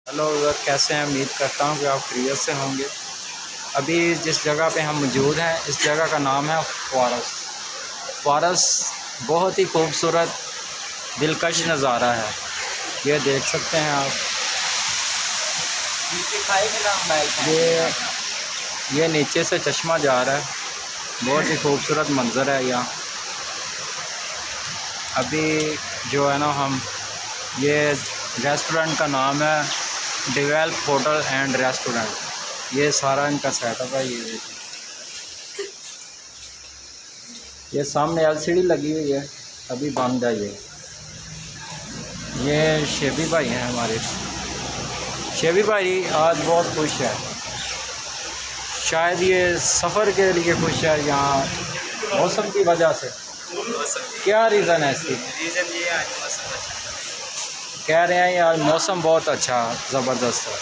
Hello viewer, कैसे हैं? उम्मीद करता हूँ कि आप खैरियत से होंगे। अभी जिस जगह पे हम मौजूद हैं, इस जगह का नाम है फ़ॉरेस्ट। बहुत ही खूबसूरत दिलकश नज़ारा है। ये देख सकते हैं आप। ये नीचे से चश्मा जा रहा है। बहुत ही खूबसूरत मंज़र है यहाँ। अभी जो है ना, हम ये रेस्टोरेंट का नाम है डेवेल्प होटल एंड रेस्टोरेंट। ये सारा इनका सेटअप है। ये सामने एलसीडी लगी हुई है, अभी बंद है। ये शेबी भाई हैं हमारे। शेबी भाई आज बहुत खुश है। शायद ये सफ़र के लिए खुश है यहाँ मौसम की वजह से। क्या रीज़न है इसकी? रीज़न ये आज मौसम अच्छा कह रहे हैं यार मौसम बहुत अच्छा ज़बरदस्त है।